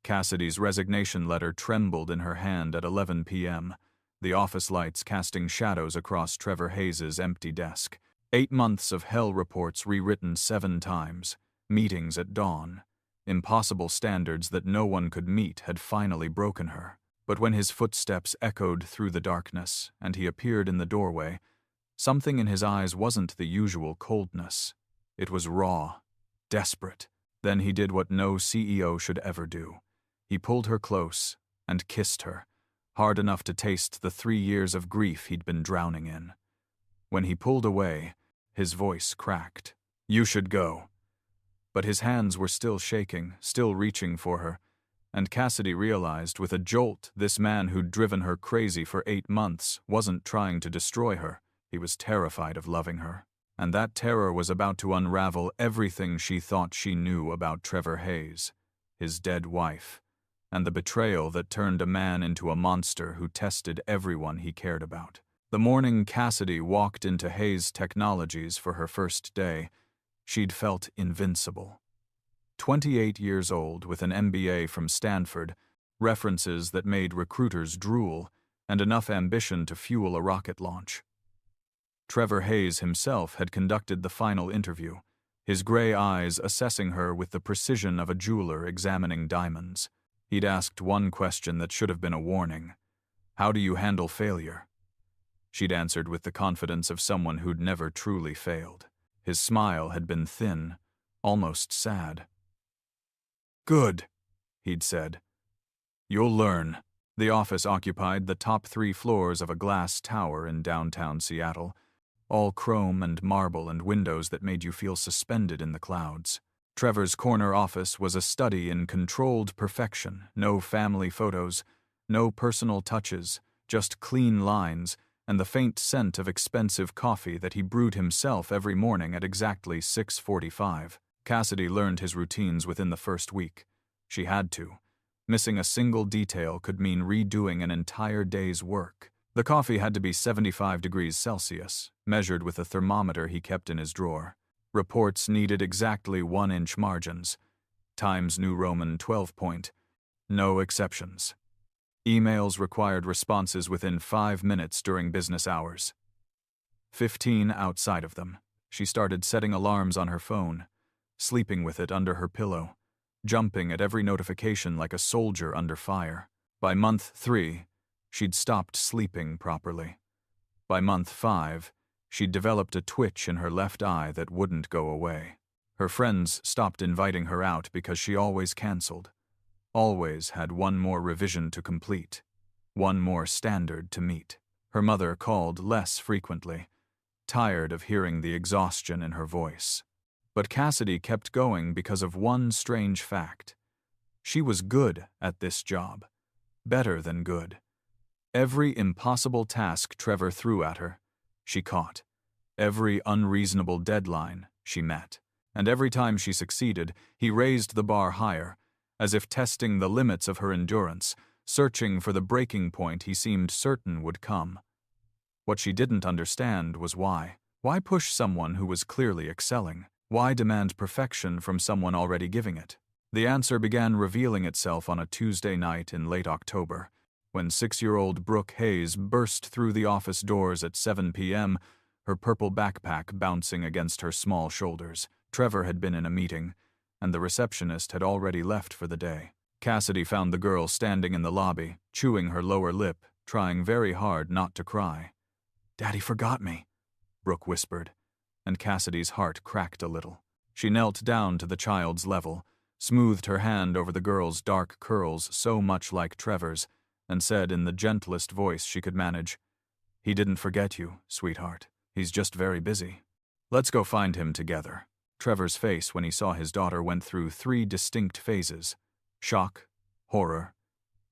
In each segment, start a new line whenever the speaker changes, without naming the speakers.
Cassidy's resignation letter trembled in her hand at 11 p.m., the office lights casting shadows across Trevor Hayes' empty desk. 8 months of hell reports rewritten 7 times, meetings at dawn. Impossible standards that no one could meet had finally broken her. But when his footsteps echoed through the darkness and he appeared in the doorway, something in his eyes wasn't the usual coldness. It was raw, desperate. Then he did what no CEO should ever do. He pulled her close and kissed her, hard enough to taste the 3 years of grief he'd been drowning in. When he pulled away, his voice cracked. "You should go." But his hands were still shaking, still reaching for her, and Cassidy realized with a jolt this man who'd driven her crazy for 8 months wasn't trying to destroy her. He was terrified of loving her. And that terror was about to unravel everything she thought she knew about Trevor Hayes, his dead wife, and the betrayal that turned a man into a monster who tested everyone he cared about. The morning Cassidy walked into Hayes Technologies for her first day, she'd felt invincible. 28 years old with an MBA from Stanford, references that made recruiters drool, and enough ambition to fuel a rocket launch. Trevor Hayes himself had conducted the final interview, his gray eyes assessing her with the precision of a jeweler examining diamonds. He'd asked one question that should have been a warning. "How do you handle failure?" She'd answered with the confidence of someone who'd never truly failed. His smile had been thin, almost sad. "Good," he'd said. "You'll learn." The office occupied the top 3 floors of a glass tower in downtown Seattle, all chrome and marble and windows that made you feel suspended in the clouds. Trevor's corner office was a study in controlled perfection, no family photos, no personal touches, just clean lines and the faint scent of expensive coffee that he brewed himself every morning at exactly 6:45. Cassidy learned his routines within the first week. She had to. Missing a single detail could mean redoing an entire day's work. The coffee had to be 75 degrees Celsius, measured with a thermometer he kept in his drawer. Reports needed exactly 1-inch margins. Times New Roman 12 point. No exceptions. Emails required responses within 5 minutes during business hours. 15 outside of them. She started setting alarms on her phone, sleeping with it under her pillow, jumping at every notification like a soldier under fire. By month 3, she'd stopped sleeping properly. By month 5, she'd developed a twitch in her left eye that wouldn't go away. Her friends stopped inviting her out because she always canceled. Always had one more revision to complete, one more standard to meet. Her mother called less frequently, tired of hearing the exhaustion in her voice. But Cassidy kept going because of one strange fact. She was good at this job. Better than good. Every impossible task Trevor threw at her, she caught. Every unreasonable deadline, she met. And every time she succeeded, he raised the bar higher, as if testing the limits of her endurance, searching for the breaking point he seemed certain would come. What she didn't understand was why. Why push someone who was clearly excelling? Why demand perfection from someone already giving it? The answer began revealing itself on a Tuesday night in late October, when 6-year-old Brooke Hayes burst through the office doors at 7 p.m., her purple backpack bouncing against her small shoulders. Trevor had been in a meeting, and the receptionist had already left for the day. Cassidy found the girl standing in the lobby, chewing her lower lip, trying very hard not to cry. "Daddy forgot me," Brooke whispered, and Cassidy's heart cracked a little. She knelt down to the child's level, smoothed her hand over the girl's dark curls so much like Trevor's, and said in the gentlest voice she could manage, "He didn't forget you, sweetheart. He's just very busy. Let's go find him together." Trevor's face when he saw his daughter went through 3 distinct phases: shock, horror,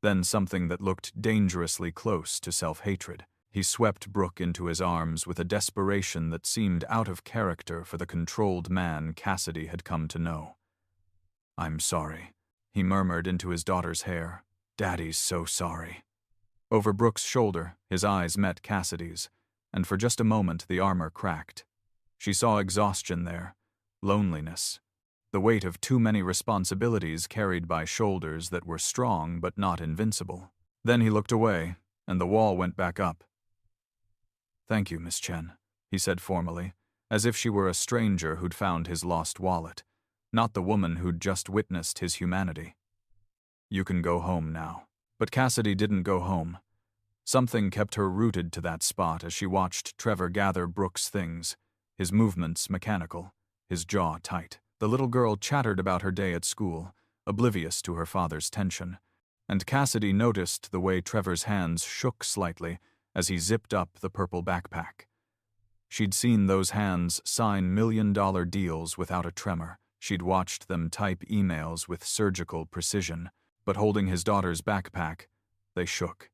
then something that looked dangerously close to self-hatred. He swept Brooke into his arms with a desperation that seemed out of character for the controlled man Cassidy had come to know. "I'm sorry," he murmured into his daughter's hair. "Daddy's so sorry." Over Brooke's shoulder, his eyes met Cassidy's, and for just a moment the armor cracked. She saw exhaustion there, loneliness, the weight of too many responsibilities carried by shoulders that were strong but not invincible. Then he looked away, and the wall went back up. "Thank you, Miss Chen," he said formally, as if she were a stranger who'd found his lost wallet, not the woman who'd just witnessed his humanity. "You can go home now." But Cassidy didn't go home. Something kept her rooted to that spot as she watched Trevor gather Brooke's things, his movements mechanical, his jaw tight. The little girl chattered about her day at school, oblivious to her father's tension, and Cassidy noticed the way Trevor's hands shook slightly as he zipped up the purple backpack. She'd seen those hands sign million-dollar deals without a tremor. She'd watched them type emails with surgical precision, but holding his daughter's backpack, they shook.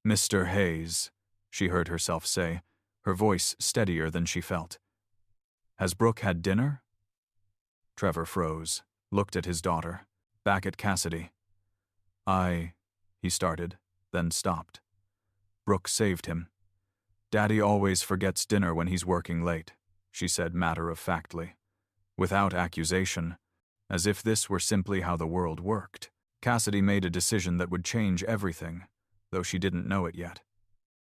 "Mr. Hayes," she heard herself say, her voice steadier than she felt. "Has Brooke had dinner?" Trevor froze, looked at his daughter, back at Cassidy. He started, then stopped. Brooke saved him. "Daddy always forgets dinner when he's working late," she said matter-of-factly, without accusation, as if this were simply how the world worked. Cassidy made a decision that would change everything, though she didn't know it yet.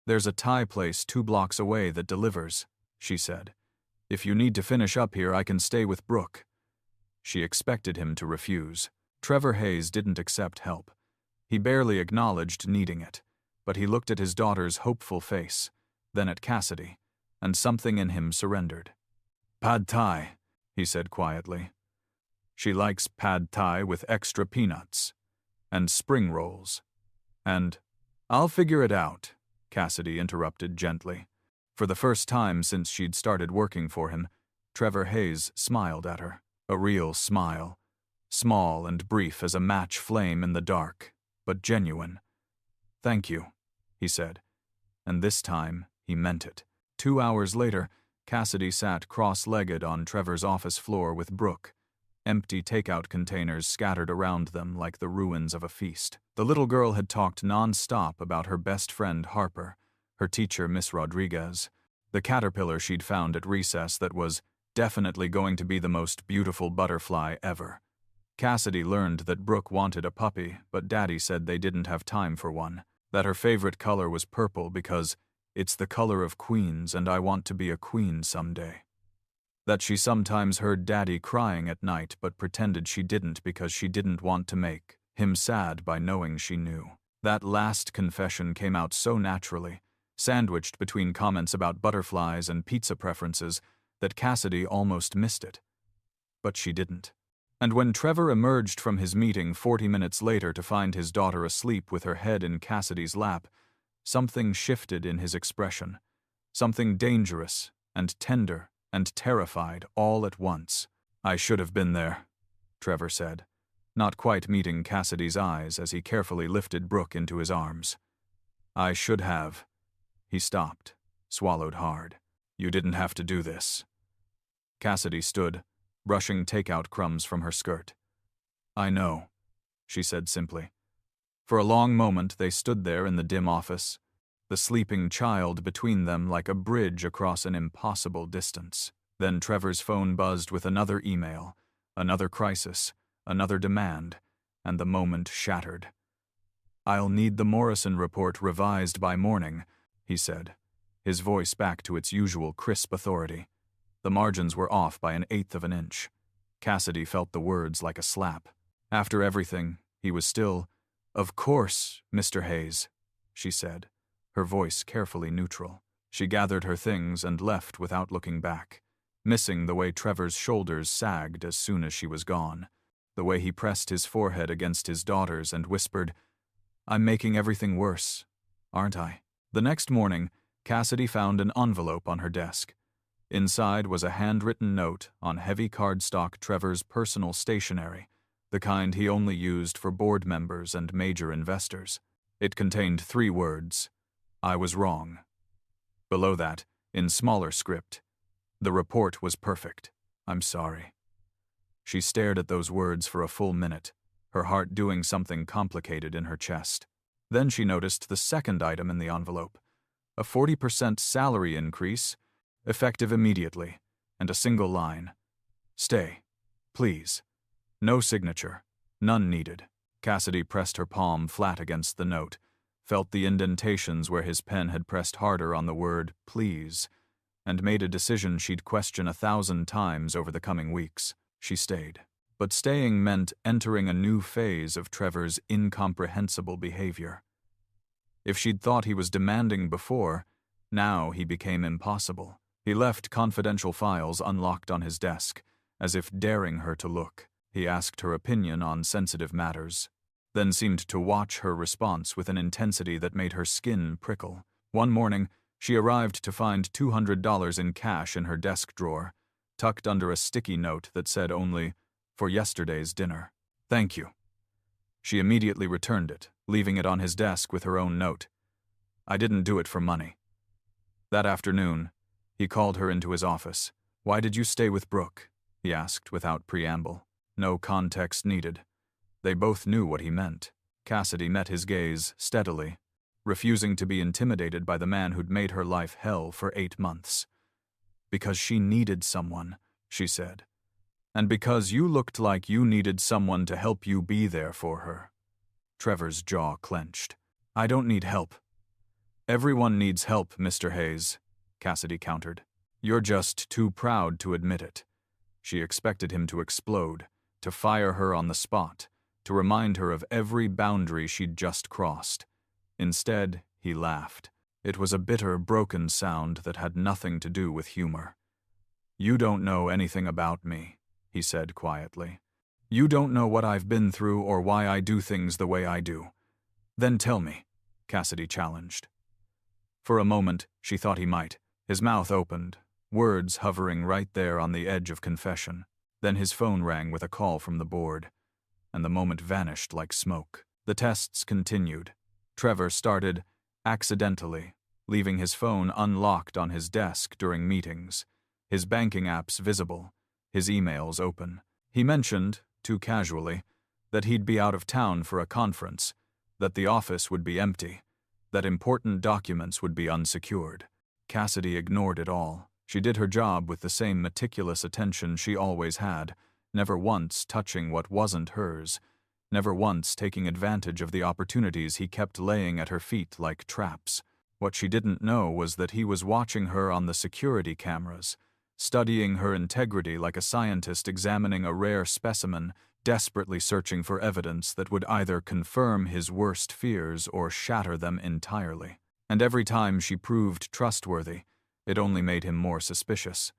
"There's a Thai place 2 blocks away that delivers," she said. "If you need to finish up here, I can stay with Brooke." She expected him to refuse. Trevor Hayes didn't accept help. He barely acknowledged needing it, but he looked at his daughter's hopeful face, then at Cassidy, and something in him surrendered. "Pad Thai," he said quietly. "She likes pad Thai with extra peanuts. And spring rolls. And—" "I'll figure it out," Cassidy interrupted gently. For the first time since she'd started working for him, Trevor Hayes smiled at her. A real smile. Small and brief as a match flame in the dark, but genuine. "Thank you," he said. And this time, he meant it. 2 hours later, Cassidy sat cross-legged on Trevor's office floor with Brooke, empty takeout containers scattered around them like the ruins of a feast. The little girl had talked non-stop about her best friend Harper, her teacher Miss Rodriguez, the caterpillar she'd found at recess that was definitely going to be the most beautiful butterfly ever. Cassidy learned that Brooke wanted a puppy, but Daddy said they didn't have time for one, that her favorite color was purple because it's the color of queens and I want to be a queen someday. That she sometimes heard Daddy crying at night but pretended she didn't because she didn't want to make him sad by knowing she knew. That last confession came out so naturally, sandwiched between comments about butterflies and pizza preferences, that Cassidy almost missed it. But she didn't. And when Trevor emerged from his meeting 40 minutes later to find his daughter asleep with her head in Cassidy's lap, something shifted in his expression. Something dangerous and tender and terrified all at once. "I should have been there," Trevor said, not quite meeting Cassidy's eyes as he carefully lifted Brooke into his arms. "I should have." He stopped, swallowed hard. "You didn't have to do this." Cassidy stood, brushing takeout crumbs from her skirt. "I know," she said simply. For a long moment they stood there in the dim office, the sleeping child between them like a bridge across an impossible distance. Then Trevor's phone buzzed with another email, another crisis, another demand, and the moment shattered. "I'll need the Morrison report revised by morning," he said, his voice back to its usual crisp authority. The margins were off by 1/8 of an inch. Cassidy felt the words like a slap. After everything, he was still, "Of course, Mr. Hayes," she said, her voice carefully neutral. She gathered her things and left without looking back, missing the way Trevor's shoulders sagged as soon as she was gone, the way he pressed his forehead against his daughter's and whispered, "I'm making everything worse, aren't I?" The next morning, Cassidy found an envelope on her desk. Inside was a handwritten note on heavy cardstock Trevor's personal stationery, the kind he only used for board members and major investors. It contained 3 words, "I was wrong." Below that, in smaller script, "The report was perfect. I'm sorry." She stared at those words for a full minute, her heart doing something complicated in her chest. Then she noticed the second item in the envelope, a 40% salary increase, effective immediately, and a single line, "Stay. Please. No signature. None needed. Cassidy pressed her palm flat against the note, felt the indentations where his pen had pressed harder on the word please, and made a decision she'd question 1,000 times over the coming weeks. She stayed. But staying meant entering a new phase of Trevor's incomprehensible behavior. If she'd thought he was demanding before, now he became impossible. He left confidential files unlocked on his desk, as if daring her to look. He asked her opinion on sensitive matters, then seemed to watch her response with an intensity that made her skin prickle. One morning, she arrived to find $200 in cash in her desk drawer, tucked under a sticky note that said only, "For yesterday's dinner. Thank you." She immediately returned it, leaving it on his desk with her own note. "I didn't do it for money." That afternoon, he called her into his office. "Why did you stay with Brooke?" he asked without preamble. No context needed. They both knew what he meant. Cassidy met his gaze steadily, refusing to be intimidated by the man who'd made her life hell for 8 months. "Because she needed someone," she said. "And because you looked like you needed someone to help you be there for her." Trevor's jaw clenched. "I don't need help." "Everyone needs help, Mr. Hayes," Cassidy countered. "You're just too proud to admit it." She expected him to explode, to fire her on the spot, to remind her of every boundary she'd just crossed. Instead, he laughed. It was a bitter, broken sound that had nothing to do with humor. "You don't know anything about me," he said quietly. "You don't know what I've been through or why I do things the way I do." "Then tell me," Cassidy challenged. For a moment, she thought he might. His mouth opened, words hovering right there on the edge of confession. Then his phone rang with a call from the board, and the moment vanished like smoke. The tests continued. Trevor started accidentally, leaving his phone unlocked on his desk during meetings, his banking apps visible, his emails open. He mentioned, too casually, that he'd be out of town for a conference, that the office would be empty, that important documents would be unsecured. Cassidy ignored it all. She did her job with the same meticulous attention she always had, never once touching what wasn't hers, never once taking advantage of the opportunities he kept laying at her feet like traps. What she didn't know was that he was watching her on the security cameras, studying her integrity like a scientist examining a rare specimen, desperately searching for evidence that would either confirm his worst fears or shatter them entirely. And every time she proved trustworthy, it only made him more suspicious.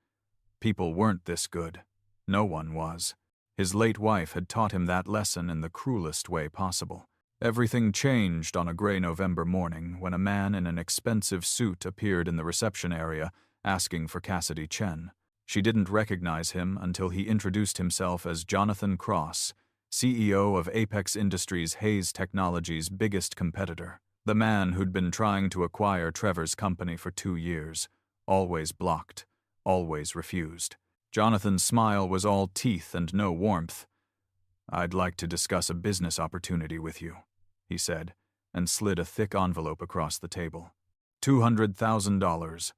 People weren't this good. No one was. His late wife had taught him that lesson in the cruelest way possible. Everything changed on a gray November morning when a man in an expensive suit appeared in the reception area, asking for Cassidy Chen. She didn't recognize him until he introduced himself as Jonathan Cross, CEO of Apex Industries Hayes Technology's biggest competitor. The man who'd been trying to acquire Trevor's company for 2 years. Always blocked, always refused. Jonathan's smile was all teeth and no warmth. "I'd like to discuss a business opportunity with you," he said, and slid a thick envelope across the table. $200,000.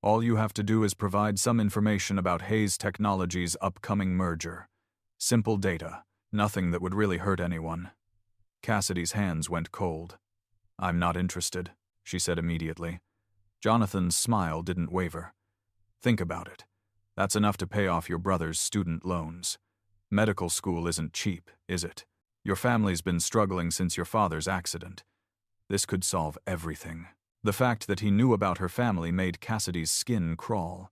All you have to do is provide some information about Hayes Technology's upcoming merger. Simple data, nothing that would really hurt anyone. Cassidy's hands went cold. "I'm not interested," she said immediately. Jonathan's smile didn't waver. "Think about it. That's enough to pay off your brother's student loans. Medical school isn't cheap, is it? Your family's been struggling since your father's accident. This could solve everything." The fact that he knew about her family made Cassidy's skin crawl.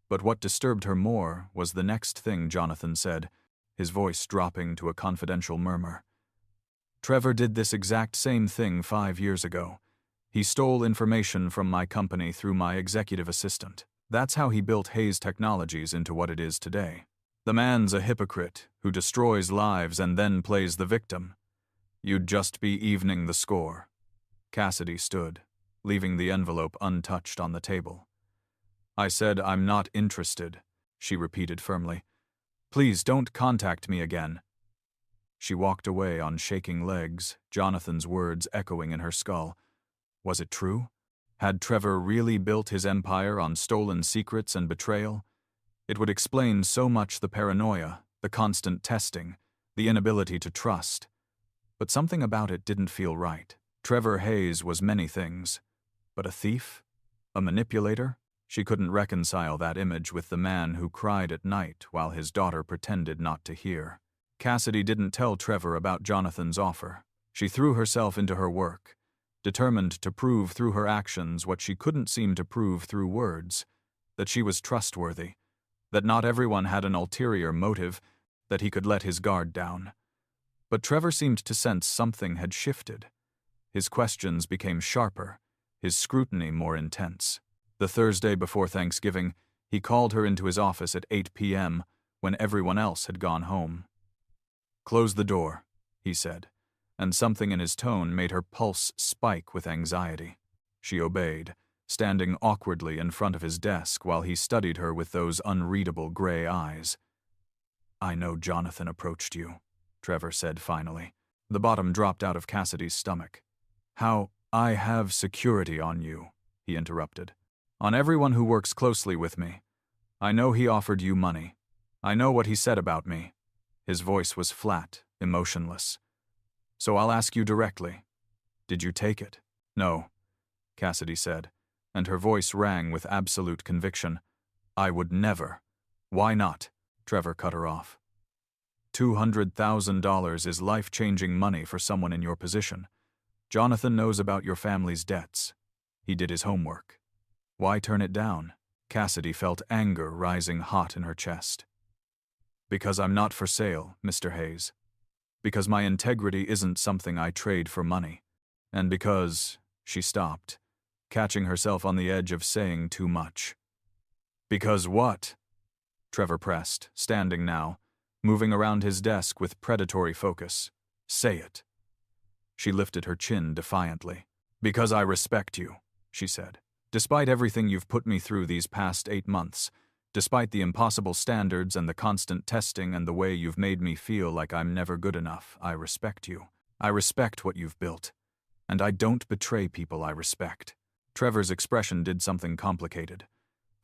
But what disturbed her more was the next thing Jonathan said, his voice dropping to a confidential murmur. "Trevor did this exact same thing 5 years ago. He stole information from my company through my executive assistant. That's how he built Hayes Technologies into what it is today. The man's a hypocrite who destroys lives and then plays the victim. You'd just be evening the score." Cassidy stood, leaving the envelope untouched on the table. "I said I'm not interested," she repeated firmly. "Please don't contact me again." She walked away on shaking legs, Jonathan's words echoing in her skull. Was it true? Had Trevor really built his empire on stolen secrets and betrayal? It would explain so much the paranoia, the constant testing, the inability to trust. But something about it didn't feel right. Trevor Hayes was many things. But a thief? A manipulator? She couldn't reconcile that image with the man who cried at night while his daughter pretended not to hear. Cassidy didn't tell Trevor about Jonathan's offer. She threw herself into her work, determined to prove through her actions what she couldn't seem to prove through words, that she was trustworthy, that not everyone had an ulterior motive, that he could let his guard down. But Trevor seemed to sense something had shifted. His questions became sharper, his scrutiny more intense. The Thursday before Thanksgiving, he called her into his office at 8 p.m. when everyone else had gone home. "Close the door," he said, and something in his tone made her pulse spike with anxiety. She obeyed, standing awkwardly in front of his desk while he studied her with those unreadable gray eyes. "I know Jonathan approached you," Trevor said finally. The bottom dropped out of Cassidy's stomach. "How? I have security on you," he interrupted. "On everyone who works closely with me. I know he offered you money. I know what he said about me." His voice was flat, emotionless. "So I'll ask you directly. Did you take it?" "No," Cassidy said, and her voice rang with absolute conviction. "I would never." "Why not?" Trevor cut her off. $200,000 is life-changing money for someone in your position. Jonathan knows about your family's debts. He did his homework. Why turn it down? Cassidy felt anger rising hot in her chest. "Because I'm not for sale, Mr. Hayes. Because my integrity isn't something I trade for money. And because—" She stopped, catching herself on the edge of saying too much. "Because what?" Trevor pressed, standing now, moving around his desk with predatory focus. "Say it." She lifted her chin defiantly. "Because I respect you," she said. "Despite everything you've put me through these past 8 months, despite the impossible standards and the constant testing and the way you've made me feel like I'm never good enough, I respect you. I respect what you've built. And I don't betray people I respect." Trevor's expression did something complicated.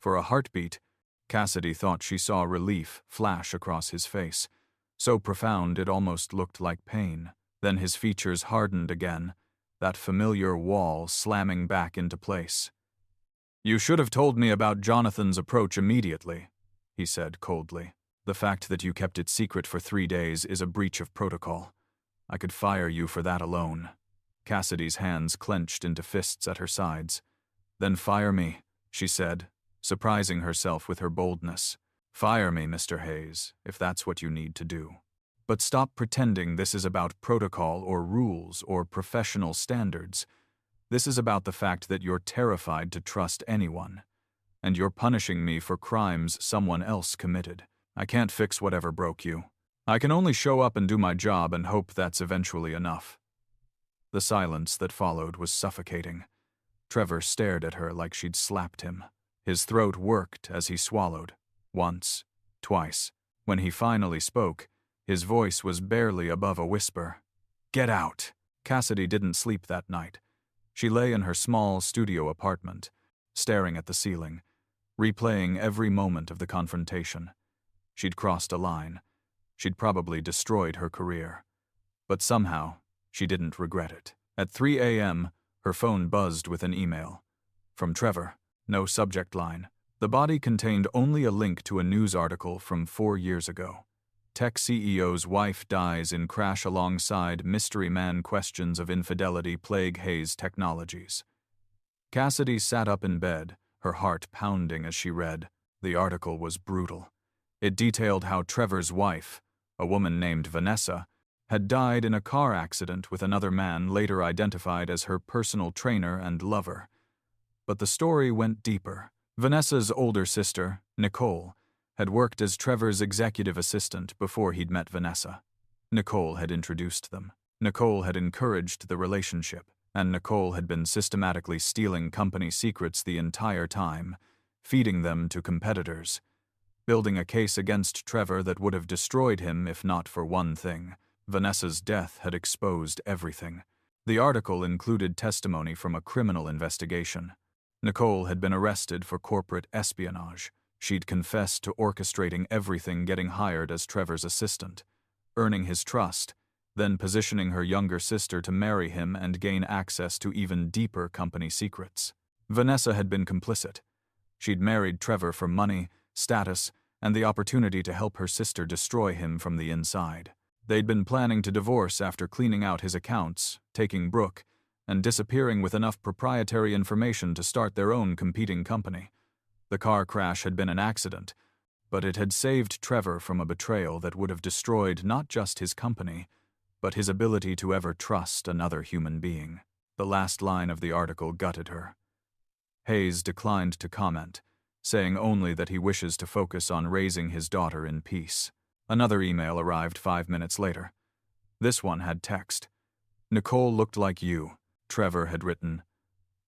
For a heartbeat, Cassidy thought she saw relief flash across his face, so profound it almost looked like pain. Then his features hardened again, that familiar wall slamming back into place. "You should have told me about Jonathan's approach immediately," he said coldly. "The fact that you kept it secret for 3 days is a breach of protocol. I could fire you for that alone." Cassidy's hands clenched into fists at her sides. "Then fire me," she said, surprising herself with her boldness. "Fire me, Mr. Hayes, if that's what you need to do. But stop pretending this is about protocol or rules or professional standards. This is about the fact that you're terrified to trust anyone, and you're punishing me for crimes someone else committed. I can't fix whatever broke you. I can only show up and do my job and hope that's eventually enough." The silence that followed was suffocating. Trevor stared at her like she'd slapped him. His throat worked as he swallowed. Once, twice. When he finally spoke, his voice was barely above a whisper. "Get out!" Cassidy didn't sleep that night. She lay in her small studio apartment, staring at the ceiling, replaying every moment of the confrontation. She'd crossed a line. She'd probably destroyed her career. But somehow, she didn't regret it. At 3 a.m., her phone buzzed with an email. From Trevor, no subject line. The body contained only a link to a news article from 4 years ago. Tech CEO's wife dies in crash alongside mystery man questions of infidelity plague Hayes Technologies. Cassidy sat up in bed, her heart pounding as she read. The article was brutal. It detailed how Trevor's wife, a woman named Vanessa, had died in a car accident with another man later identified as her personal trainer and lover. But the story went deeper. Vanessa's older sister, Nicole, had worked as Trevor's executive assistant before he'd met Vanessa. Nicole had introduced them. Nicole had encouraged the relationship, and Nicole had been systematically stealing company secrets the entire time, feeding them to competitors, building a case against Trevor that would have destroyed him if not for one thing. Vanessa's death had exposed everything. The article included testimony from a criminal investigation. Nicole had been arrested for corporate espionage. She'd confessed to orchestrating everything, getting hired as Trevor's assistant, earning his trust, then positioning her younger sister to marry him and gain access to even deeper company secrets. Vanessa had been complicit. She'd married Trevor for money, status, and the opportunity to help her sister destroy him from the inside. They'd been planning to divorce after cleaning out his accounts, taking Brooke, and disappearing with enough proprietary information to start their own competing company. The car crash had been an accident, but it had saved Trevor from a betrayal that would have destroyed not just his company, but his ability to ever trust another human being. The last line of the article gutted her. Hayes declined to comment, saying only that he wishes to focus on raising his daughter in peace. Another email arrived 5 minutes later. This one had text. "Nicole looked like you," Trevor had written.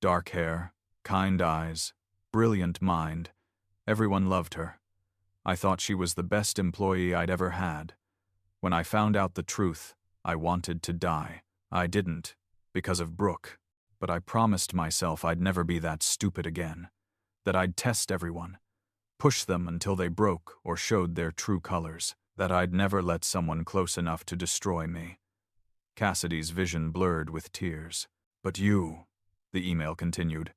"Dark hair, kind eyes, brilliant mind. Everyone loved her. I thought she was the best employee I'd ever had. When I found out the truth, I wanted to die. I didn't, because of Brooke, but I promised myself I'd never be that stupid again, that I'd test everyone, push them until they broke or showed their true colors, that I'd never let someone close enough to destroy me." Cassidy's vision blurred with tears. "But you," the email continued,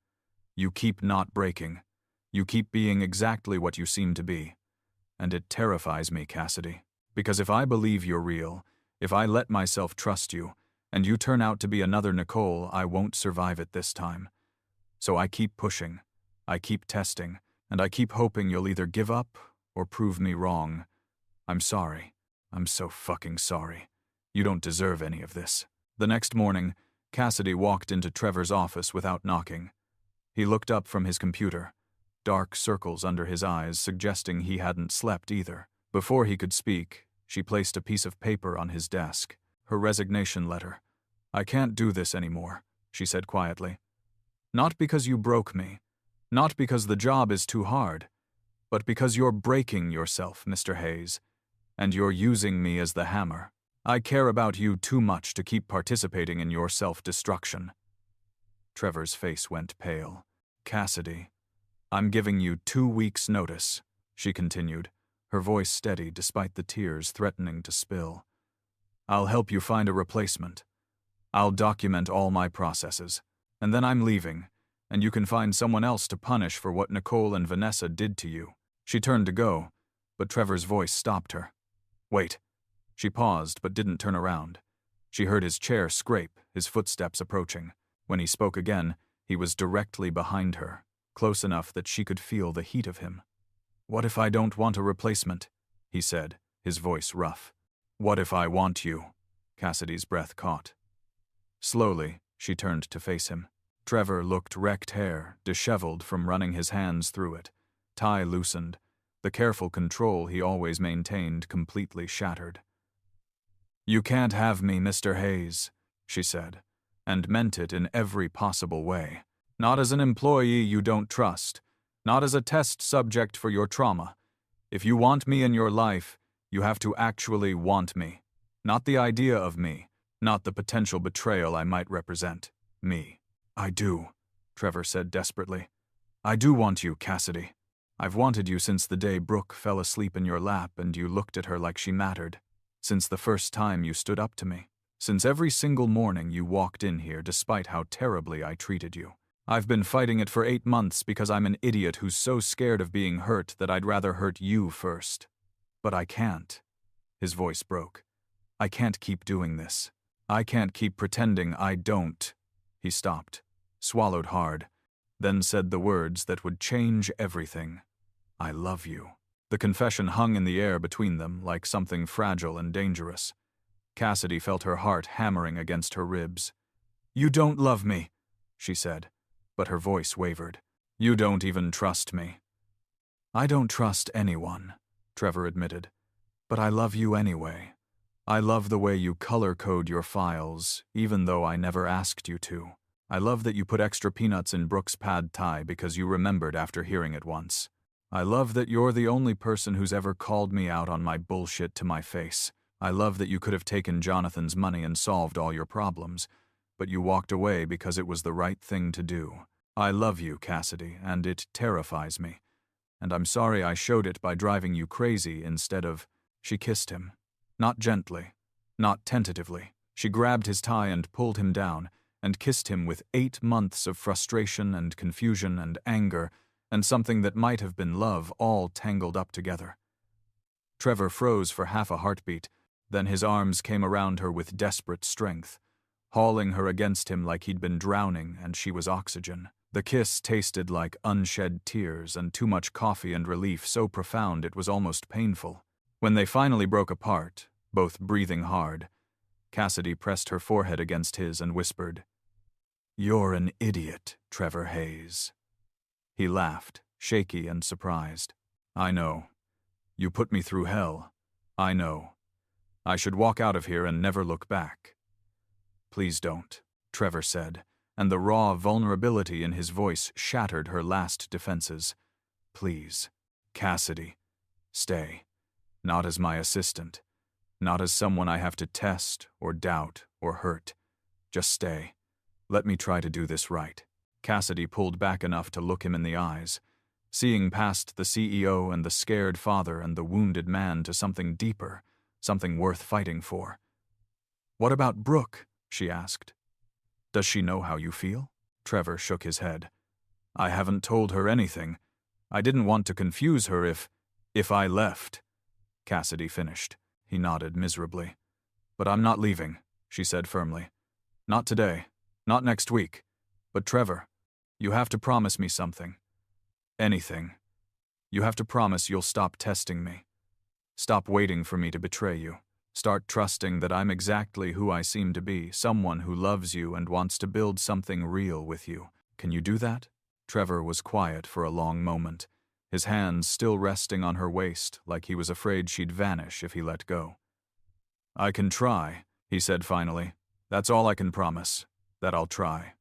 "you keep not breaking. You keep being exactly what you seem to be. And it terrifies me, Cassidy, because if I believe you're real, if I let myself trust you, and you turn out to be another Nicole, I won't survive it this time. So I keep pushing, I keep testing, and I keep hoping you'll either give up or prove me wrong. I'm sorry. I'm so fucking sorry. You don't deserve any of this." The next morning, Cassidy walked into Trevor's office without knocking. He looked up from his computer, dark circles under his eyes suggesting he hadn't slept either. Before he could speak, she placed a piece of paper on his desk. Her resignation letter. "I can't do this anymore," she said quietly. "Not because you broke me, not because the job is too hard, but because you're breaking yourself, Mr. Hayes, and you're using me as the hammer. I care about you too much to keep participating in your self-destruction." Trevor's face went pale. "Cassidy, I'm giving you 2 weeks' notice," she continued, her voice steady despite the tears threatening to spill. "I'll help you find a replacement. I'll document all my processes, and then I'm leaving, and you can find someone else to punish for what Nicole and Vanessa did to you." She turned to go, but Trevor's voice stopped her. "Wait." She paused but didn't turn around. She heard his chair scrape, his footsteps approaching. When he spoke again, he was directly behind her, close enough that she could feel the heat of him. "What if I don't want a replacement?" he said, his voice rough. "What if I want you?" Cassidy's breath caught. Slowly, she turned to face him. Trevor looked wrecked hair, disheveled from running his hands through it, tie loosened, the careful control he always maintained completely shattered. "You can't have me, Mr. Hayes," she said, and meant it in every possible way. "Not as an employee you don't trust, not as a test subject for your trauma. If you want me in your life, you have to actually want me. Not the idea of me, not the potential betrayal I might represent. Me." "I do," Trevor said desperately. "I do want you, Cassidy. I've wanted you since the day Brooke fell asleep in your lap and you looked at her like she mattered. Since the first time you stood up to me. Since every single morning you walked in here despite how terribly I treated you. I've been fighting it for 8 months because I'm an idiot who's so scared of being hurt that I'd rather hurt you first. But I can't." His voice broke. "I can't keep doing this. I can't keep pretending I don't." He stopped, swallowed hard, then said the words that would change everything. "I love you." The confession hung in the air between them like something fragile and dangerous. Cassidy felt her heart hammering against her ribs. "You don't love me," she said, but her voice wavered. "You don't even trust me." "I don't trust anyone," Trevor admitted, "but I love you anyway. I love the way you color-code your files, even though I never asked you to. I love that you put extra peanuts in Brooke's pad thai because you remembered after hearing it once. I love that you're the only person who's ever called me out on my bullshit to my face. I love that you could have taken Jonathan's money and solved all your problems, but you walked away because it was the right thing to do. I love you, Cassidy, and it terrifies me. and I'm sorry I showed it by driving you crazy instead of—" She kissed him. Not gently, not tentatively. She grabbed his tie and pulled him down, and kissed him with 8 months of frustration and confusion and anger, and something that might have been love all tangled up together. Trevor froze for half a heartbeat, then his arms came around her with desperate strength, hauling her against him like he'd been drowning and she was oxygen. The kiss tasted like unshed tears and too much coffee and relief so profound it was almost painful. When they finally broke apart, both breathing hard, Cassidy pressed her forehead against his and whispered, "You're an idiot, Trevor Hayes." He laughed, shaky and surprised. "I know. You put me through hell. I know. I should walk out of here and never look back." "Please don't," Trevor said, and the raw vulnerability in his voice shattered her last defenses. "Please, Cassidy, stay. Not as my assistant. Not as someone I have to test or doubt or hurt. Just stay. Let me try to do this right." Cassidy pulled back enough to look him in the eyes, seeing past the CEO and the scared father and the wounded man to something deeper, something worth fighting for. "What about Brooke?" she asked. "Does she know how you feel?" Trevor shook his head. "I haven't told her anything. I didn't want to confuse her if I left." Cassidy finished. He nodded miserably. "But I'm not leaving," she said firmly. "Not today. Not next week. But Trevor, you have to promise me something. Anything. You have to promise you'll stop testing me. Stop waiting for me to betray you. Start trusting that I'm exactly who I seem to be, someone who loves you and wants to build something real with you. Can you do that?" Trevor was quiet for a long moment, his hands still resting on her waist like he was afraid she'd vanish if he let go. "I can try," he said finally. "That's all I can promise, that I'll try."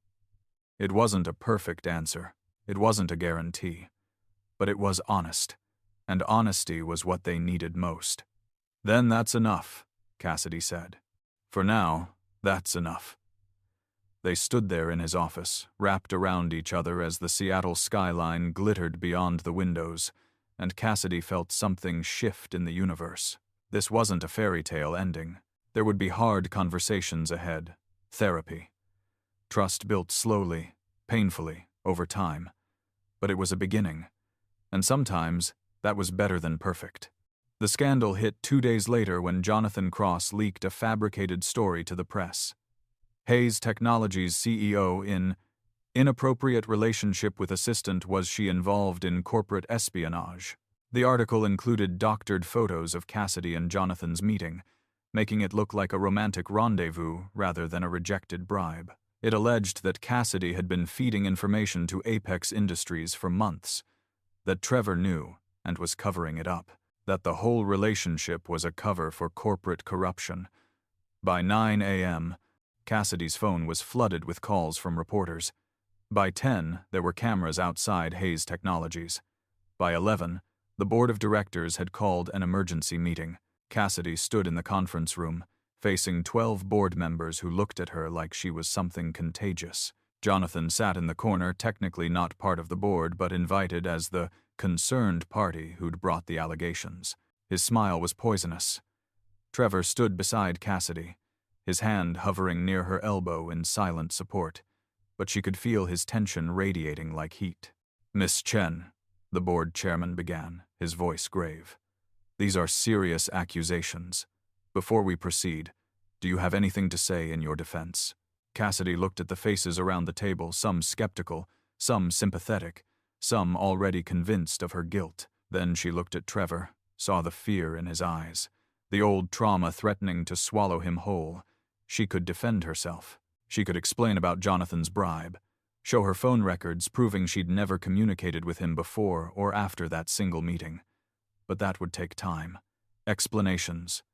It wasn't a perfect answer. It wasn't a guarantee. But it was honest, and honesty was what they needed most. "Then that's enough," Cassidy said. "For now, that's enough." They stood there in his office, wrapped around each other as the Seattle skyline glittered beyond the windows, and Cassidy felt something shift in the universe. This wasn't a fairy tale ending. There would be hard conversations ahead, therapy. Trust built slowly, painfully, over time. But it was a beginning, and sometimes that was better than perfect. The scandal hit 2 days later when Jonathan Cross leaked a fabricated story to the press. Hayes Technologies CEO in inappropriate relationship with assistant. Was she involved in corporate espionage? The article included doctored photos of Cassidy and Jonathan's meeting, making it look like a romantic rendezvous rather than a rejected bribe. It alleged that Cassidy had been feeding information to Apex Industries for months, that Trevor knew and was covering it up, that the whole relationship was a cover for corporate corruption. By 9 a.m., Cassidy's phone was flooded with calls from reporters. By 10, there were cameras outside Hayes Technologies. By 11, the board of directors had called an emergency meeting. Cassidy stood in the conference room, facing 12 board members who looked at her like she was something contagious. Jonathan sat in the corner, technically not part of the board, but invited as the concerned party who'd brought the allegations. His smile was poisonous. Trevor stood beside Cassidy, his hand hovering near her elbow in silent support, but she could feel his tension radiating like heat. "Miss Chen," the board chairman began, his voice grave. "These are serious accusations. Before we proceed, do you have anything to say in your defense?" Cassidy looked at the faces around the table, some skeptical, some sympathetic, some already convinced of her guilt. Then she looked at Trevor, saw the fear in his eyes, the old trauma threatening to swallow him whole. She could defend herself. She could explain about Jonathan's bribe, show her phone records proving she'd never communicated with him before or after that single meeting. But that would take time. Explanations.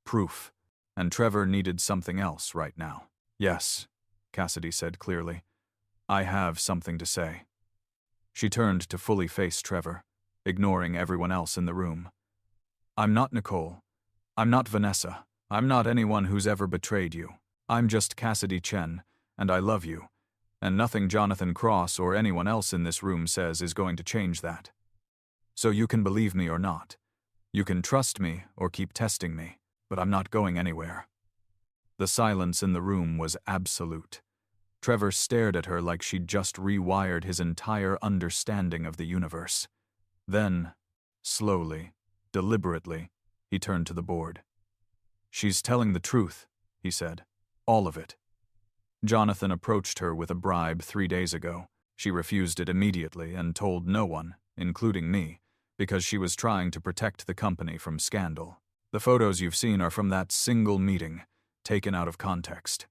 Proof. And Trevor needed something else right now. "Yes," Cassidy said clearly. "I have something to say." She turned to fully face Trevor, ignoring everyone else in the room. "I'm not Nicole. I'm not Vanessa. I'm not anyone who's ever betrayed you. I'm just Cassidy Chen, and I love you, and nothing Jonathan Cross or anyone else in this room says is going to change that." So you can believe me or not. You can trust me or keep testing me, but I'm not going anywhere." The silence in the room was absolute. Trevor stared at her like she'd just rewired his entire understanding of the universe. Then, slowly, deliberately, he turned to the board. "She's telling the truth," he said. "All of it." Jonathan approached her with a bribe 3 days ago. She refused it immediately and told no one, including me, because she was trying to protect the company from scandal. The photos you've seen are from that single meeting, taken out of context.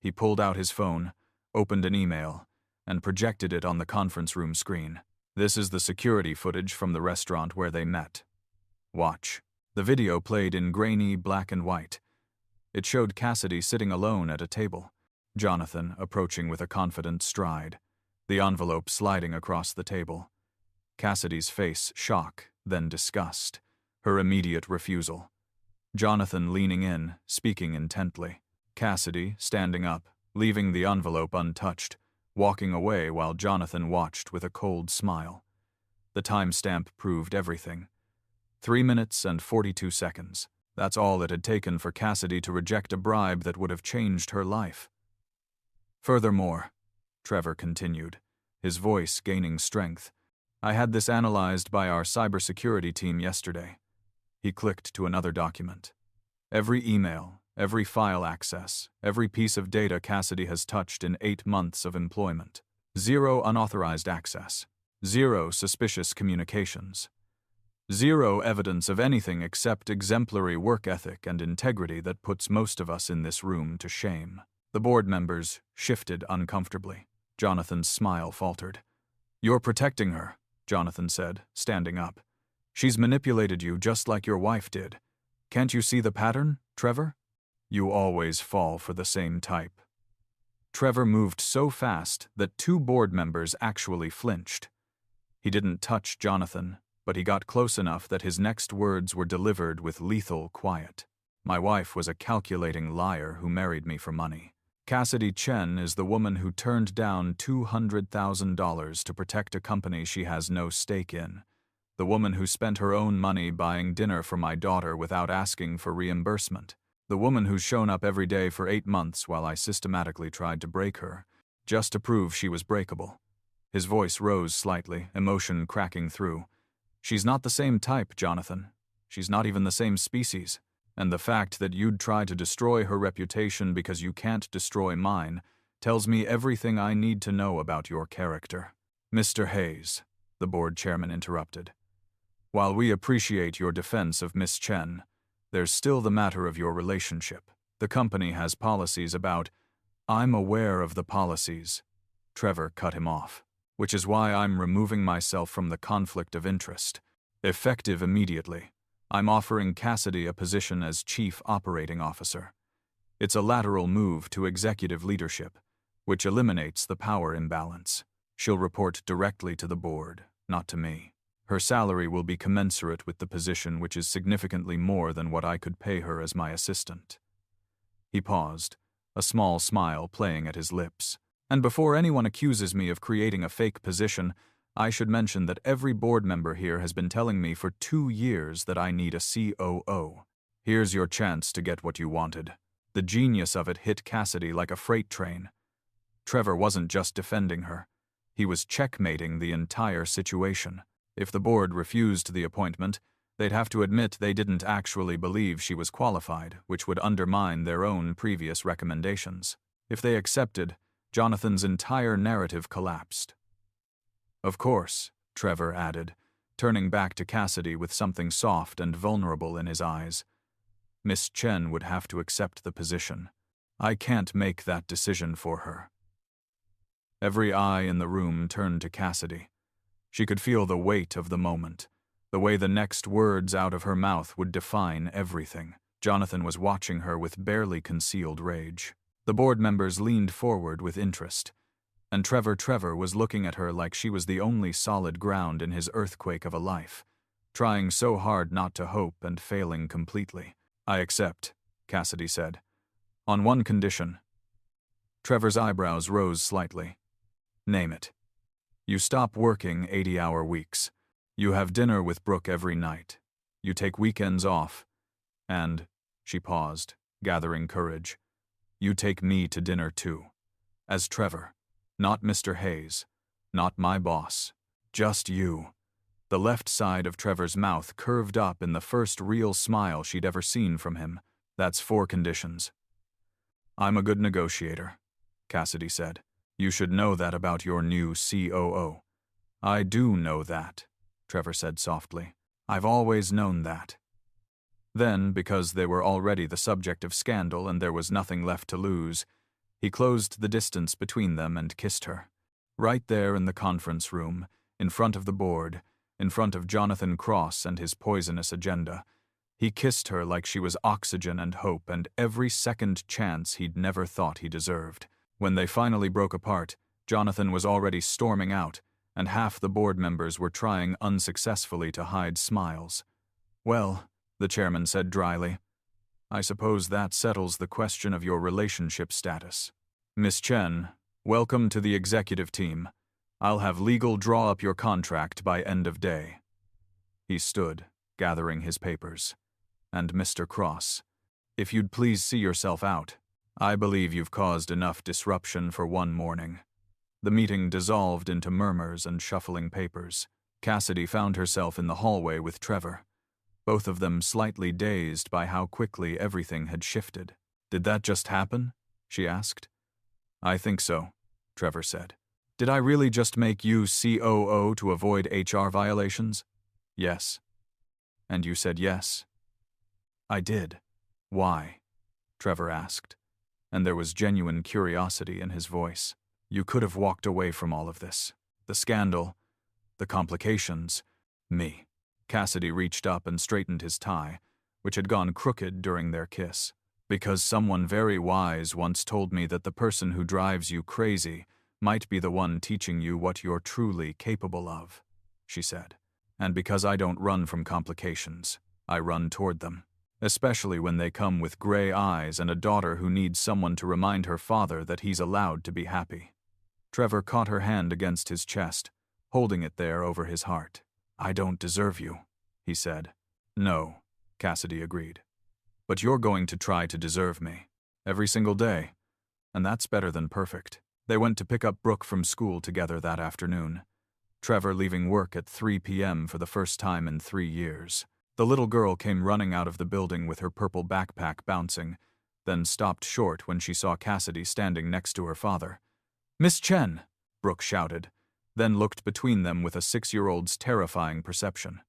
He pulled out his phone, opened an email, and projected it on the conference room screen. "This is the security footage from the restaurant where they met. Watch." The video played in grainy black and white. It showed Cassidy sitting alone at a table, Jonathan approaching with a confident stride, the envelope sliding across the table. Cassidy's face shock, then disgust, her immediate refusal. Jonathan leaning in, speaking intently. Cassidy standing up, leaving the envelope untouched, walking away while Jonathan watched with a cold smile. The timestamp proved everything. 3 minutes and 42 seconds. That's all it had taken for Cassidy to reject a bribe that would have changed her life. "Furthermore," Trevor continued, his voice gaining strength, "I had this analyzed by our cybersecurity team yesterday." He clicked to another document. "Every email, every file access, every piece of data Cassidy has touched in 8 months of employment. 0 unauthorized access. 0 suspicious communications. 0 evidence of anything except exemplary work ethic and integrity that puts most of us in this room to shame." The board members shifted uncomfortably. Jonathan's smile faltered. "You're protecting her," Jonathan said, standing up. "She's manipulated you just like your wife did. Can't you see the pattern, Trevor? You always fall for the same type." Trevor moved so fast that 2 board members actually flinched. He didn't touch Jonathan, but he got close enough that his next words were delivered with lethal quiet. "My wife was a calculating liar who married me for money. Cassidy Chen is the woman who turned down $200,000 to protect a company she has no stake in. The woman who spent her own money buying dinner for my daughter without asking for reimbursement. The woman who's shown up every day for 8 months while I systematically tried to break her, just to prove she was breakable." His voice rose slightly, emotion cracking through. "She's not the same type, Jonathan. She's not even the same species. And the fact that you'd try to destroy her reputation because you can't destroy mine tells me everything I need to know about your character." "Mr. Hayes," the board chairman interrupted, "while we appreciate your defense of Miss Chen, there's still the matter of your relationship. The company has policies about—" "I'm aware of the policies," Trevor cut him off, "which is why I'm removing myself from the conflict of interest. Effective immediately, I'm offering Cassidy a position as Chief Operating Officer. It's a lateral move to executive leadership, which eliminates the power imbalance. She'll report directly to the board, not to me. Her salary will be commensurate with the position, which is significantly more than what I could pay her as my assistant." He paused, a small smile playing at his lips. "And before anyone accuses me of creating a fake position, I should mention that every board member here has been telling me for 2 years that I need a COO. Here's your chance to get what you wanted." The genius of it hit Cassidy like a freight train. Trevor wasn't just defending her. He was checkmating the entire situation. If the board refused the appointment, they'd have to admit they didn't actually believe she was qualified, which would undermine their own previous recommendations. If they accepted, Jonathan's entire narrative collapsed. "Of course," Trevor added, turning back to Cassidy with something soft and vulnerable in his eyes. "Miss Chen would have to accept the position. I can't make that decision for her." Every eye in the room turned to Cassidy. She could feel the weight of the moment, the way the next words out of her mouth would define everything. Jonathan was watching her with barely concealed rage. The board members leaned forward with interest, and Trevor was looking at her like she was the only solid ground in his earthquake of a life, trying so hard not to hope and failing completely. "I accept," Cassidy said. "On one condition." Trevor's eyebrows rose slightly. "Name it." "You stop working 80-hour weeks. You have dinner with Brooke every night. You take weekends off. And, she paused, gathering courage, you take me to dinner too. As Trevor. Not Mr. Hayes. Not my boss. Just you. The left side of Trevor's mouth curved up in the first real smile she'd ever seen from him. That's 4 conditions. I'm a good negotiator, Cassidy said. You should know that about your new COO. I do know that, Trevor said softly. I've always known that. Then, because they were already the subject of scandal and there was nothing left to lose, he closed the distance between them and kissed her. Right there in the conference room, in front of the board, in front of Jonathan Cross and his poisonous agenda. He kissed her like she was oxygen and hope and every second chance he'd never thought he deserved. When they finally broke apart, Jonathan was already storming out, and half the board members were trying unsuccessfully to hide smiles. Well, the chairman said dryly, I suppose that settles the question of your relationship status. Miss Chen, welcome to the executive team. I'll have legal draw up your contract by end of day. He stood, gathering his papers. And Mr. Cross, if you'd please see yourself out. I believe you've caused enough disruption for one morning. The meeting dissolved into murmurs and shuffling papers. Cassidy found herself in the hallway with Trevor, both of them slightly dazed by how quickly everything had shifted. Did that just happen? She asked. I think so, Trevor said. Did I really just make you COO to avoid HR violations? Yes. And you said yes. I did. Why? Trevor asked, and there was genuine curiosity in his voice. You could have walked away from all of this. The scandal, the complications, me. Cassidy reached up and straightened his tie, which had gone crooked during their kiss. Because someone very wise once told me that the person who drives you crazy might be the one teaching you what you're truly capable of, she said. And because I don't run from complications, I run toward them. Especially when they come with gray eyes and a daughter who needs someone to remind her father that he's allowed to be happy. Trevor caught her hand against his chest, holding it there over his heart. I don't deserve you, he said. No, Cassidy agreed. But you're going to try to deserve me. Every single day. And that's better than perfect. They went to pick up Brooke from school together that afternoon. Trevor leaving work at 3 p.m. for the first time in 3 years. The little girl came running out of the building with her purple backpack bouncing, then stopped short when she saw Cassidy standing next to her father. Miss Chen, Brooke shouted, then looked between them with a 6-year-old's terrifying perception.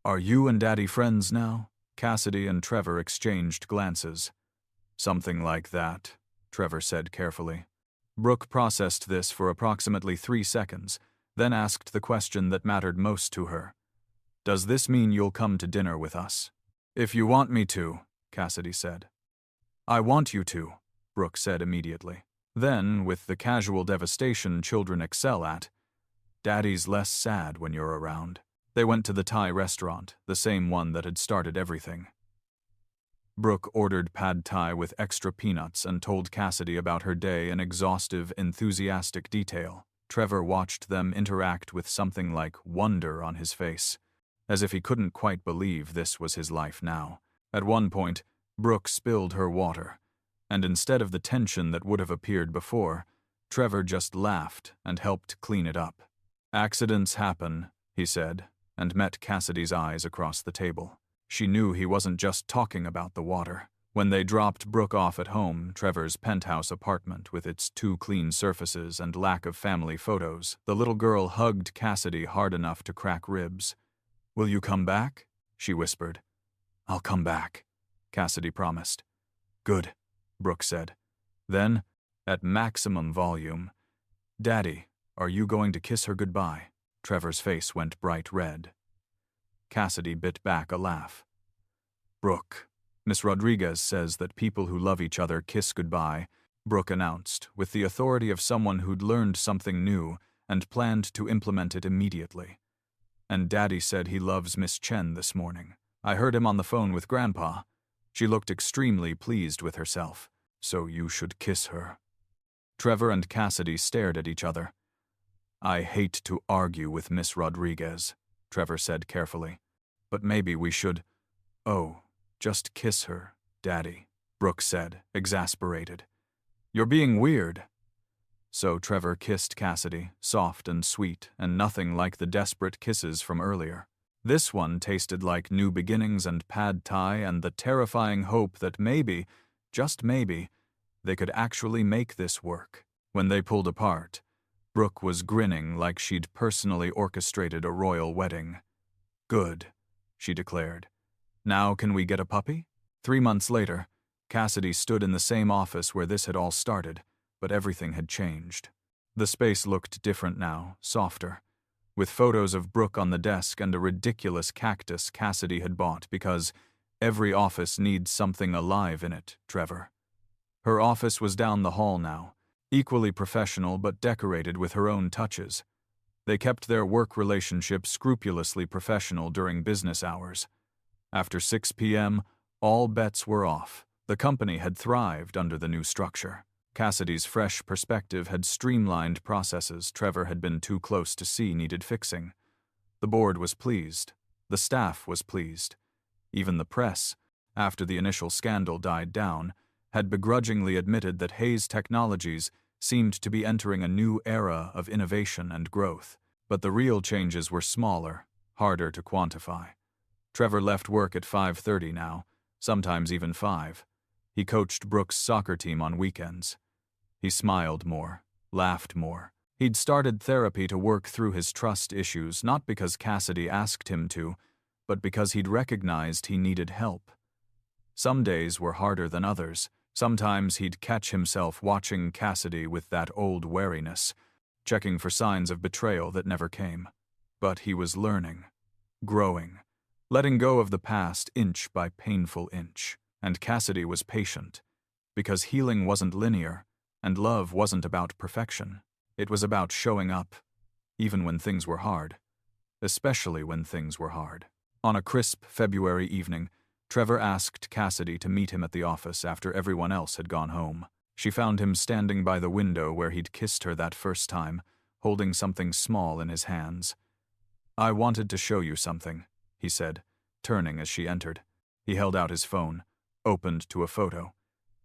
Are you and Daddy friends now? Cassidy and Trevor exchanged glances. Something like that, Trevor said carefully. Brooke processed this for approximately 3 seconds, then asked the question that mattered most to her. Does this mean you'll come to dinner with us? If you want me to, Cassidy said. I want you to, Brooke said immediately. Then, with the casual devastation children excel at, Daddy's less sad when you're around. They went to the Thai restaurant, the same one that had started everything. Brooke ordered pad Thai with extra peanuts and told Cassidy about her day in exhaustive, enthusiastic detail. Trevor watched them interact with something like wonder on his face, as if he couldn't quite believe this was his life now. At one point, Brooke spilled her water, and instead of the tension that would have appeared before, Trevor just laughed and helped clean it up. Accidents happen, he said, and met Cassidy's eyes across the table. She knew he wasn't just talking about the water. When they dropped Brooke off at home, Trevor's penthouse apartment with its 2 clean surfaces and lack of family photos, the little girl hugged Cassidy hard enough to crack ribs. Will you come back? She whispered. I'll come back, Cassidy promised. Good, Brooke said. Then, at maximum volume, Daddy, are you going to kiss her goodbye? Trevor's face went bright red. Cassidy bit back a laugh. Brooke, Miss Rodriguez says that people who love each other kiss goodbye, Brooke announced, with the authority of someone who'd learned something new and planned to implement it immediately. And Daddy said he loves Miss Chen this morning. I heard him on the phone with Grandpa. She looked extremely pleased with herself. So you should kiss her. Trevor and Cassidy stared at each other. I hate to argue with Miss Rodriguez, Trevor said carefully. But maybe we should— "Oh, just kiss her, Daddy," Brooke said, exasperated. "You're being weird." So Trevor kissed Cassidy, soft and sweet, and nothing like the desperate kisses from earlier. This one tasted like new beginnings and pad thai and the terrifying hope that maybe, just maybe, they could actually make this work. When they pulled apart, Brooke was grinning like she'd personally orchestrated a royal wedding. "Good," she declared. "Now can we get a puppy?" 3 months later, Cassidy stood in the same office where this had all started, but everything had changed. The space looked different now, softer, with photos of Brooke on the desk and a ridiculous cactus Cassidy had bought because every office needs something alive in it, Trevor. Her office was down the hall now, equally professional but decorated with her own touches. They kept their work relationship scrupulously professional during business hours. After 6 p.m., all bets were off. The company had thrived under the new structure. Cassidy's fresh perspective had streamlined processes Trevor had been too close to see needed fixing. The board was pleased. The staff was pleased. Even the press, after the initial scandal died down, had begrudgingly admitted that Hayes Technologies seemed to be entering a new era of innovation and growth. But the real changes were smaller, harder to quantify. Trevor left work at 5:30 now, sometimes even 5. He coached Brooke's soccer team on weekends. He smiled more, laughed more. He'd started therapy to work through his trust issues, not because Cassidy asked him to, but because he'd recognized he needed help. Some days were harder than others. Sometimes he'd catch himself watching Cassidy with that old wariness, checking for signs of betrayal that never came. But he was learning, growing, letting go of the past inch by painful inch. And Cassidy was patient, because healing wasn't linear, and love wasn't about perfection. It was about showing up, even when things were hard, especially when things were hard. On a crisp February evening, Trevor asked Cassidy to meet him at the office after everyone else had gone home. She found him standing by the window where he'd kissed her that first time, holding something small in his hands. "I wanted to show you something," he said, turning as she entered. He held out his phone, opened to a photo.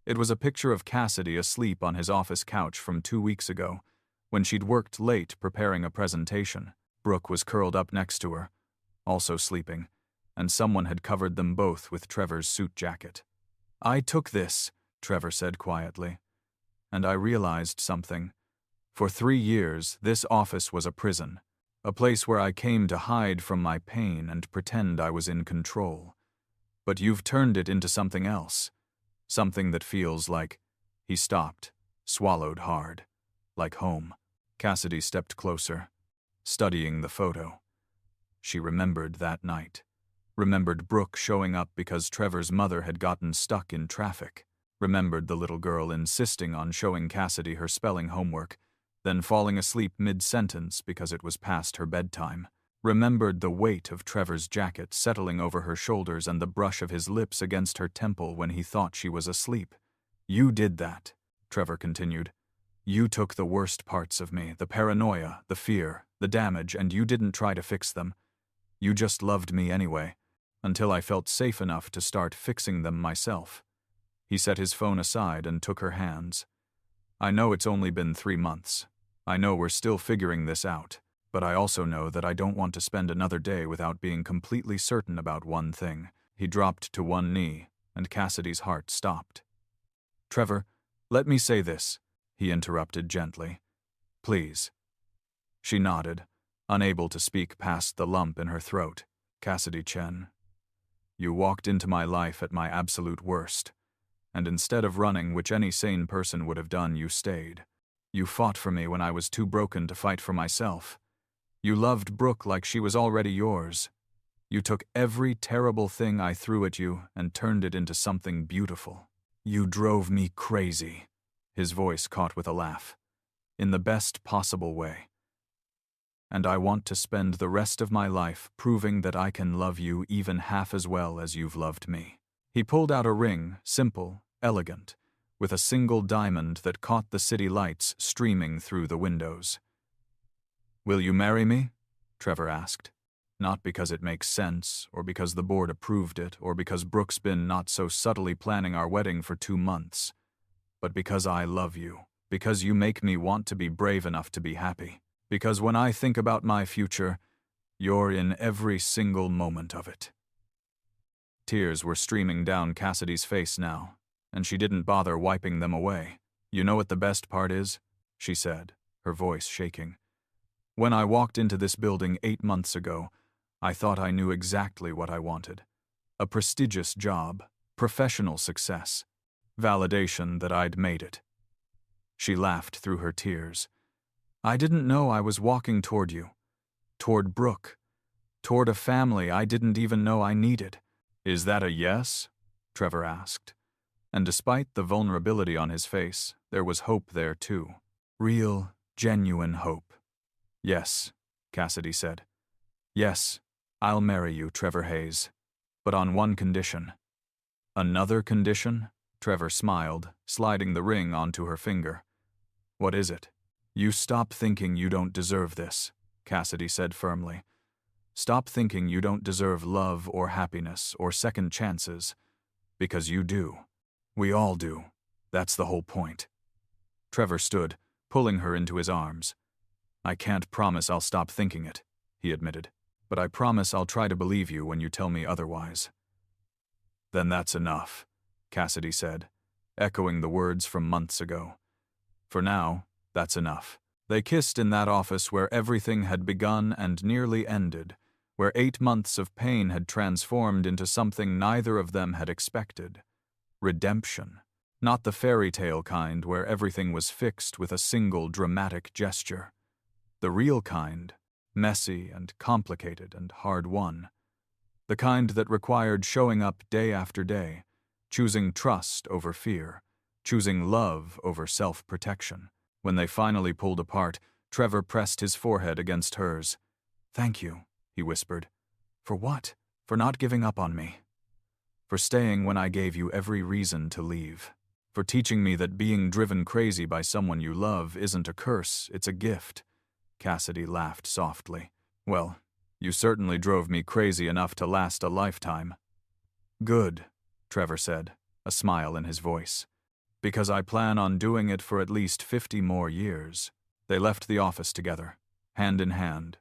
It was a picture of Cassidy asleep on his office couch from 2 weeks ago, when she'd worked late preparing a presentation. Brooke was curled up next to her, also sleeping, and someone had covered them both with Trevor's suit jacket. "I took this," Trevor said quietly, "and I realized something. For 3 years, this office was a prison, a place where I came to hide from my pain and pretend I was in control. But you've turned it into something else, something that feels like—" He stopped, swallowed hard, "like home." Cassidy stepped closer, studying the photo. She remembered that night. Remembered Brooke showing up because Trevor's mother had gotten stuck in traffic. Remembered the little girl insisting on showing Cassidy her spelling homework, then falling asleep mid-sentence because it was past her bedtime. Remembered the weight of Trevor's jacket settling over her shoulders and the brush of his lips against her temple when he thought she was asleep. "You did that," Trevor continued. "You took the worst parts of me, the paranoia, the fear, the damage, and you didn't try to fix them. You just loved me anyway, until I felt safe enough to start fixing them myself." He set his phone aside and took her hands. "I know it's only been 3 months. I know we're still figuring this out. But I also know that I don't want to spend another day without being completely certain about one thing." He dropped to one knee, and Cassidy's heart stopped. "Trevor, let me say this," he interrupted gently. "Please." She nodded, unable to speak past the lump in her throat. "Cassidy Chen, you walked into my life at my absolute worst, and instead of running, which any sane person would have done, you stayed. You fought for me when I was too broken to fight for myself. You loved Brooke like she was already yours. You took every terrible thing I threw at you and turned it into something beautiful. You drove me crazy." His voice caught with a laugh. "In the best possible way. And I want to spend the rest of my life proving that I can love you even half as well as you've loved me." He pulled out a ring, simple, elegant, with a single diamond that caught the city lights streaming through the windows. "Will you marry me?" Trevor asked. Not because it makes sense, or because the board approved it, or because Brooke's been not so subtly planning our wedding for 2 months, but because I love you, because you make me want to be brave enough to be happy, because when I think about my future, you're in every single moment of it. Tears were streaming down Cassidy's face now, and she didn't bother wiping them away. You know what the best part is? She said, her voice shaking. When I walked into this building 8 months ago, I thought I knew exactly what I wanted. A prestigious job, professional success, validation that I'd made it. She laughed through her tears. I didn't know I was walking toward you, toward Brooke, toward a family I didn't even know I needed. Is that a yes? Trevor asked. And despite the vulnerability on his face, there was hope there too. Real, genuine hope. Yes, Cassidy said. Yes, I'll marry you, Trevor Hayes. But on one condition. Another condition? Trevor smiled, sliding the ring onto her finger. What is it? You stop thinking you don't deserve this, Cassidy said firmly. Stop thinking you don't deserve love or happiness or second chances, because you do. We all do. That's the whole point. Trevor stood, pulling her into his arms. I can't promise I'll stop thinking it, he admitted, but I promise I'll try to believe you when you tell me otherwise. Then that's enough, Cassidy said, echoing the words from months ago. For now, that's enough. They kissed in that office where everything had begun and nearly ended, where 8 months of pain had transformed into something neither of them had expected. Redemption. Not the fairy tale kind where everything was fixed with a single dramatic gesture. The real kind, messy and complicated and hard-won. The kind that required showing up day after day, choosing trust over fear, choosing love over self-protection. When they finally pulled apart, Trevor pressed his forehead against hers. Thank you, he whispered. For what? For not giving up on me. For staying when I gave you every reason to leave. For teaching me that being driven crazy by someone you love isn't a curse, it's a gift. Cassidy laughed softly. Well, you certainly drove me crazy enough to last a lifetime. Good, Trevor said, a smile in his voice. Because I plan on doing it for at least 50 more years. They left the office together, hand in hand,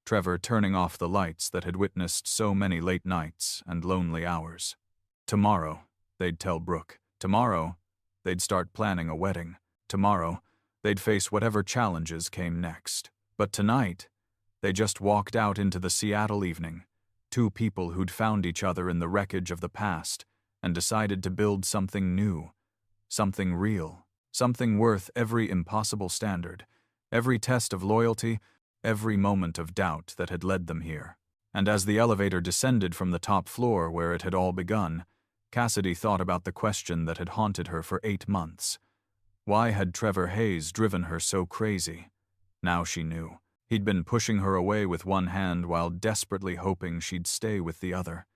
Trevor turning off the lights that had witnessed so many late nights and lonely hours. Tomorrow, they'd tell Brooke. Tomorrow, they'd start planning a wedding. Tomorrow, they'd face whatever challenges came next. But tonight, they just walked out into the Seattle evening, 2 people who'd found each other in the wreckage of the past and decided to build something new, something real, something worth every impossible standard, every test of loyalty, every moment of doubt that had led them here. And as the elevator descended from the top floor where it had all begun, Cassidy thought about the question that had haunted her for 8 months. Why had Trevor Hayes driven her so crazy? Now she knew. He'd been pushing her away with one hand while desperately hoping she'd stay with the other.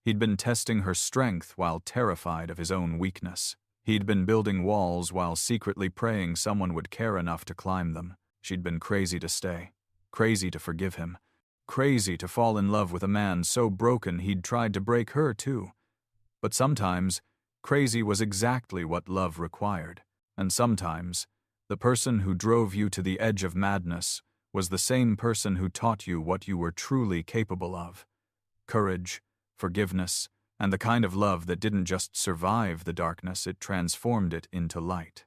He'd been testing her strength while terrified of his own weakness. He'd been building walls while secretly praying someone would care enough to climb them. She'd been crazy to stay, crazy to forgive him, crazy to fall in love with a man so broken he'd tried to break her too. But sometimes, crazy was exactly what love required. And sometimes, the person who drove you to the edge of madness was the same person who taught you what you were truly capable of. Courage, forgiveness, and the kind of love that didn't just survive the darkness, it transformed it into light.